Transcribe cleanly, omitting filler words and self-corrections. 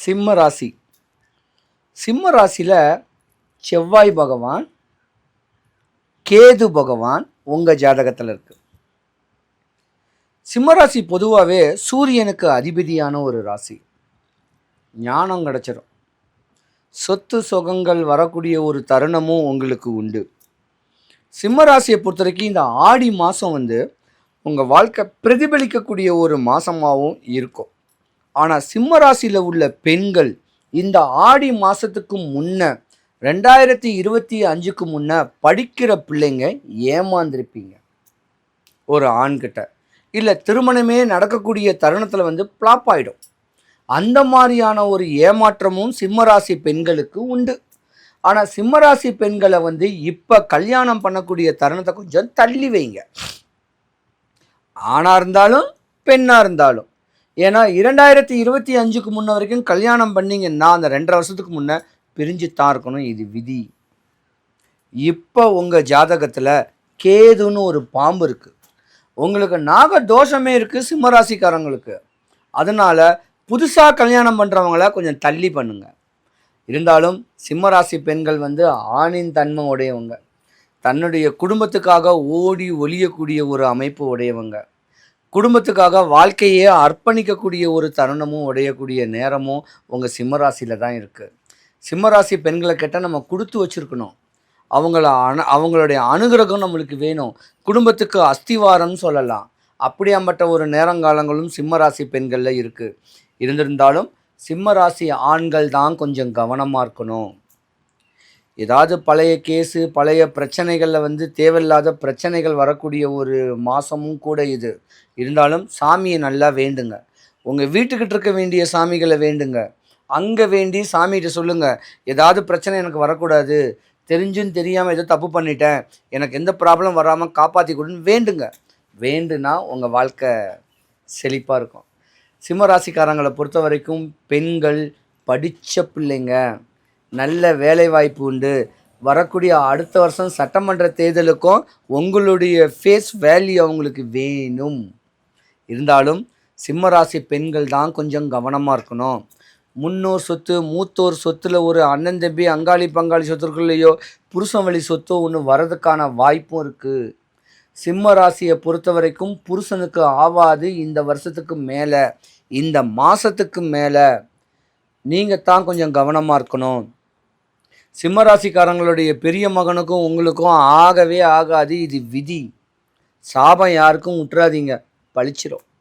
சிம்ம ராசி. சிம்ம ராசியில் செவ்வாய் பகவான், கேது பகவான் உங்கள் ஜாதகத்தில் இருக்குது. சிம்மராசி பொதுவாகவே சூரியனுக்கு அதிபதியான ஒரு ராசி. ஞானம் கிடச்சிரும், சொத்து சுகங்கள் வரக்கூடிய ஒரு தருணமும் உங்களுக்கு உண்டு. சிம்மராசியை பொறுத்த வரைக்கும் இந்த ஆடி மாதம் உங்கள் வாழ்க்கை பிரதிபலிக்கக்கூடிய ஒரு மாதமாகவும் இருக்கும். ஆனால் சிம்ம ராசியில் உள்ள பெண்கள் இந்த ஆடி மாதத்துக்கு முன்ன 2025க்கு முன்ன படிக்கிற பிள்ளைங்க ஏமாந்திருப்பீங்க ஒரு ஆண்கிட்ட, இல்லை திருமணமே நடக்கக்கூடிய தருணத்தில் பிளாப் ஆகிடும். அந்த மாதிரியான ஒரு ஏமாற்றமும் சிம்மராசி பெண்களுக்கு உண்டு. ஆனால் சிம்மராசி பெண்களை இப்போ கல்யாணம் பண்ணக்கூடிய தருணத்தை கொஞ்சம் தள்ளி வைங்க, ஆணாக இருந்தாலும் பெண்ணாக இருந்தாலும். ஏன்னா 2025க்கு முன்ன வரைக்கும் கல்யாணம் பண்ணிங்கன்னா அந்த 2.5 வருஷத்துக்கு முன்னே பிரிஞ்சு தான் இருக்கணும், இது விதி. இப்போ உங்கள் ஜாதகத்தில் கேதுன்னு ஒரு பாம்பு இருக்குது, உங்களுக்கு நாக தோஷமே இருக்குது சிம்மராசிக்காரங்களுக்கு. அதனால் புதுசாக கல்யாணம் பண்ணுறவங்கள கொஞ்சம் தள்ளி பண்ணுங்க. இருந்தாலும் சிம்மராசி பெண்கள் ஆணின் தன்மை உடையவங்க, தன்னுடைய குடும்பத்துக்காக ஓடி ஒளியக்கூடிய ஒரு அமைப்பு உடையவங்க, குடும்பத்துக்காக வாழ்க்கையே அர்ப்பணிக்கக்கூடிய ஒரு தருணமும் உடையக்கூடிய நேரமும் உங்கள் சிம்மராசியில் தான் இருக்குது. சிம்மராசி பெண்களை கேட்டால் நம்ம கொடுத்து வச்சுருக்கணும், அவங்களுடைய அனுகிரகம் நம்மளுக்கு வேணும், குடும்பத்துக்கு அஸ்திவாரம்னு சொல்லலாம். அப்படியாம்பட்ட ஒரு நேரங்காலங்களும் சிம்மராசி பெண்களில் இருக்குது. இருந்திருந்தாலும் சிம்மராசி ஆண்கள் தான் கொஞ்சம் கவனமாக இருக்கணும். ஏதாவது பழைய கேஸு பழைய பிரச்சனைகளில் தேவையில்லாத பிரச்சனைகள் வரக்கூடிய ஒரு மாதமும் கூட இது. இருந்தாலும் சாமியை நல்லா வேண்டுங்க, உங்கள் வீட்டுக்கிட்ட இருக்க வேண்டிய சாமிகளை வேண்டுங்க. அங்கே வேண்டி சாமிகிட்ட சொல்லுங்கள், ஏதாவது பிரச்சனை எனக்கு வரக்கூடாது, தெரிஞ்சுன்னு தெரியாமல் ஏதோ தப்பு பண்ணிட்டேன், எனக்கு எந்த ப்ராப்ளம் வராமல் காப்பாற்றி கொடுன்னு வேண்டுங்க. வேண்டுனா உங்கள் வாழ்க்கை செழிப்பாக இருக்கும். சிம்மராசிக்காரங்களை பொறுத்த வரைக்கும் பெண்கள் படித்த பிள்ளைங்க, நல்ல வேலைவாய்ப்பு உண்டு. வரக்கூடிய அடுத்த வருஷம் சட்டமன்ற தேர்தலுக்கும் உங்களுடைய ஃபேஸ் வேல்யூ அவங்களுக்கு வேணும். இருந்தாலும் சிம்மராசி பெண்கள் தான் கொஞ்சம் கவனமாக இருக்கணும். முன்னோர் சொத்து மூத்தோர் சொத்தில் ஒரு அண்ணன் தம்பி அங்காளி பங்காளி சொத்துக்குள்ளேயோ புருஷன் வழி சொத்தோ ஒன்று வர்றதுக்கான வாய்ப்பும் இருக்குது. சிம்ம ராசியை பொறுத்த வரைக்கும் புருஷனுக்கு ஆவாது. இந்த வருஷத்துக்கு மேலே, இந்த மாதத்துக்கு மேலே நீங்கள் தான் கொஞ்சம் கவனமாக இருக்கணும். சிம்மராசிக்காரங்களுடைய பெரிய மகனுக்கும் உங்களுக்கும் ஆகவே ஆகாது, இது விதி. சாபம் யாருக்கும் விட்டுறாதீங்க, பழிச்சிரும்.